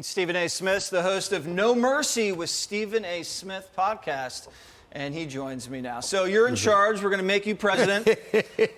Stephen A. Smith, the host of No Mercy with Stephen A. Smith podcast, and he joins me now. So you're in charge. We're going to make you president.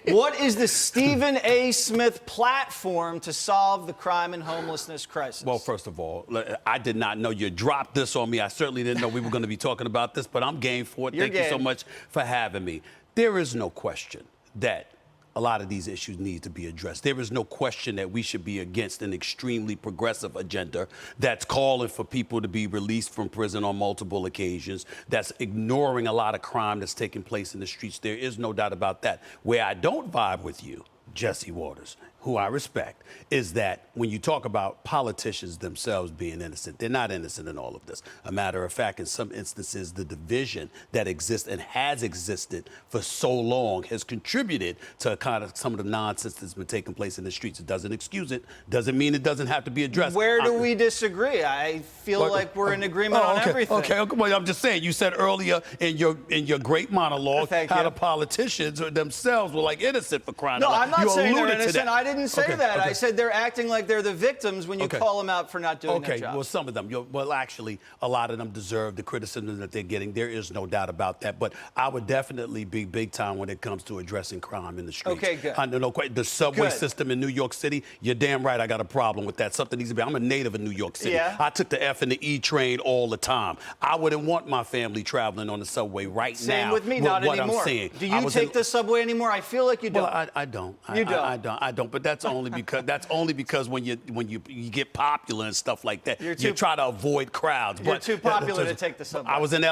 What is the Stephen A. Smith platform to solve the crime and homelessness crisis? Well, first of all, I did not know you dropped this on me. I certainly didn't know we were going to be talking about this, but I'm game for it. Thank you so much for having me. There is no question that a lot of these issues need to be addressed. There is no question that we should be against an extremely progressive agenda that's calling for people to be released from prison on multiple occasions, that's ignoring a lot of crime that's taking place in the streets. There is no doubt about that. Where I don't vibe with you, Jesse Watters, who I respect, is that when you talk about politicians themselves being innocent, they're not innocent in all of this. A matter of fact, in some instances, the division that exists and has existed for so long has contributed to kind of some of the nonsense that's been taking place in the streets. It doesn't excuse it, doesn't mean it doesn't have to be addressed. Where do we disagree? I feel like we're in agreement on everything. Okay, well, I'm just saying, you said earlier in your great monologue how the politicians themselves were like innocent for crying out loud. No, I'm not saying they're innocent. I didn't say that. Okay. I said they're acting like they're the victims when you call them out for not doing their job. Well, some of them. Well, actually, a lot of them deserve the criticism that they're getting. There is no doubt about that. But I would definitely be big time when it comes to addressing crime in the streets. Okay, good. The subway system in New York City, you're damn right I got a problem with that. Something needs to be. I'm a native of New York City. Yeah. I took the F and the E train all the time. I wouldn't want my family traveling on the subway right now. Same with me, not anymore. I'm saying. Do you take the subway anymore? I feel like you don't. Well, I don't. You don't. I don't. But that's only because when you get popular and stuff like that, you try to avoid crowds. You're too popular to take the subway. I was in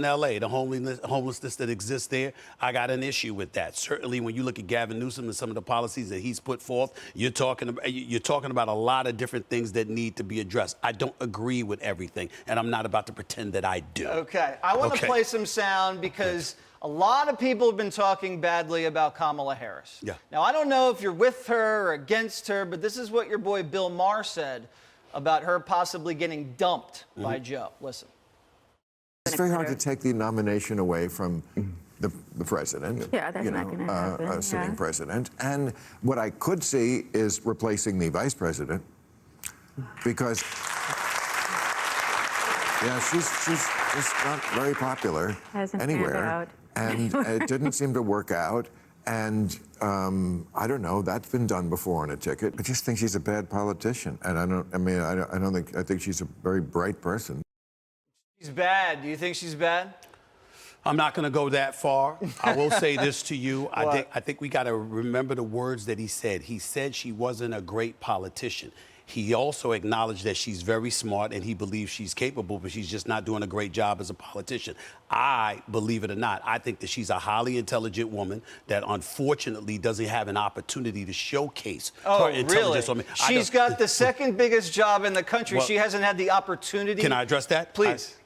L.A. The homelessness that exists there, I got an issue with that. Certainly, when you look at Gavin Newsom and some of the policies that he's put forth, you're talking about a lot of different things that need to be addressed. I don't agree with everything, and I'm not about to pretend that I do. Okay. I want to play some sound because a lot of people have been talking badly about Kamala Harris. Yeah. Now, I don't know if you're with her or against her, but this is what your boy Bill Maher said about her possibly getting dumped by Joe. Listen. It's very hard to take the nomination away from the president. Yeah, that's not going to happen. A sitting president. And what I could see is replacing the vice president, because she's just not very popular anywhere, and it didn't seem to work out. And I don't know. That's been done before on a ticket. I just think she's a bad politician, and I think she's a very bright person. She's bad. Do you think she's bad? I'm not going to go that far. I will say this to you. I think we got to remember the words that he said. He said she wasn't a great politician. He also acknowledged that she's very smart and he believes she's capable, but she's just not doing a great job as a politician. I, believe it or not, I think that she's a highly intelligent woman that unfortunately doesn't have an opportunity to showcase her intelligence. Really? She's got the second biggest job in the country. She hasn't had the opportunity. Can I address that? Please.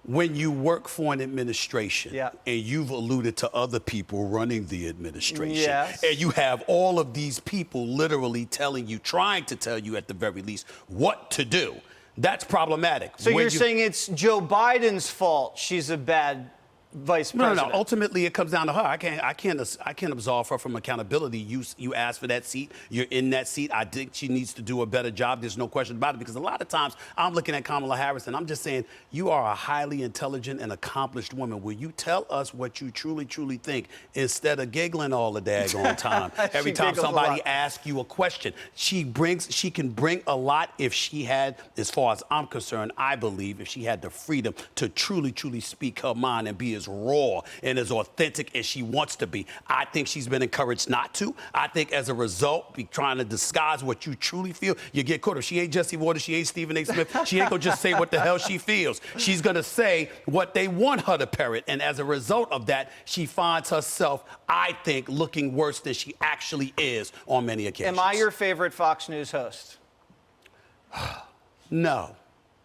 When you work for an administration and you've alluded to other people running the administration, and you have all of these people literally trying to tell you at the very least what to do, that's problematic. So you're saying it's Joe Biden's fault she's a bad vice president? No. Ultimately, it comes down to her. I can't absolve her from accountability. You asked for that seat. You're in that seat. I think she needs to do a better job. There's no question about it. Because a lot of times I'm looking at Kamala Harris and I'm just saying, you are a highly intelligent and accomplished woman. Will you tell us what you truly, truly think instead of giggling all the daggone time? Every time somebody asks you a question, she can bring a lot if she had, as far as I'm concerned, I believe, if she had the freedom to truly, truly speak her mind and be as raw and as authentic as she wants to be. I think she's been encouraged not to. I think as a result, be trying to disguise what you truly feel, you get caught up. She ain't Jesse Watters, she ain't Stephen A. Smith. She ain't gonna just say what the hell she feels. She's gonna say what they want her to parrot. And as a result of that, she finds herself, I think, looking worse than she actually is on many occasions. Am I your favorite Fox News host? No,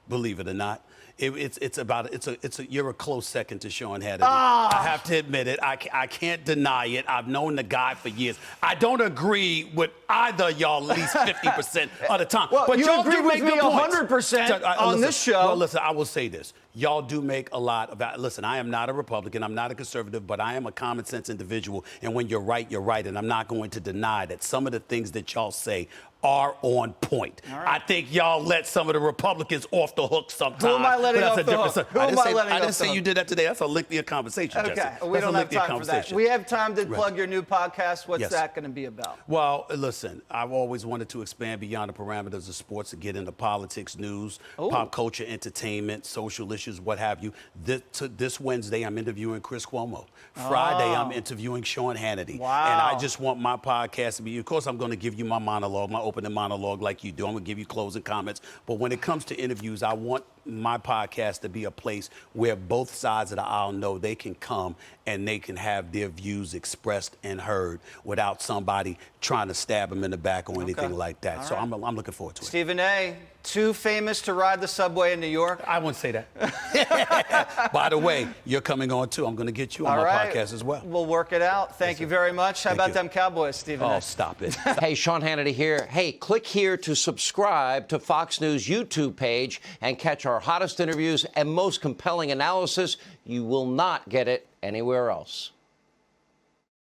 believe it or not. You're a close second to Sean Hannity. I have to admit it. I can't deny it. I've known the guy for years. I don't agree with either of y'all at least 50% of the time. Well, but you y'all agree do with make me good points. 100% on this show. Well, listen, I will say this. y'all do make a lot of. Listen, I am not a Republican. I'm not a conservative, but I am a common sense individual. And when you're right, you're right. And I'm not going to deny that some of the things that y'all say are on point. Right. I think y'all let some of the Republicans off the hook sometimes. Who am I letting off the hook? I didn't say you did that today. That's a lengthier conversation, Okay, Jesse. we don't have time for that. We have time to plug your new podcast. What's Yes. that going to be about? Well, listen, I've always wanted to expand beyond the parameters of sports and get into politics, news, pop culture, entertainment, social issues, what have you. This Wednesday, I'm interviewing Chris Cuomo. Friday, I'm interviewing Sean Hannity. Wow. And I just want my podcast to be, of course, I'm going to give you my monologue, my opening monologue like you do. I'm going to give you closing comments. But when it comes to interviews, I want my podcast to be a place where both sides of the aisle know they can come and they can have their views expressed and heard without somebody trying to stab them in the back or anything like that. So I'm looking forward to it. Stephen A., too famous to ride the subway in New York? I wouldn't say that. By the way, you're coming on too. I'm going to get you on my podcast as well. We'll work it out. Thank you very much. How about them Cowboys, Stephen A.? Oh, stop it. Hey, Sean Hannity here. Hey, click here to subscribe to Fox News YouTube page and catch our hottest interviews and most compelling analysis. You will not get it anywhere else.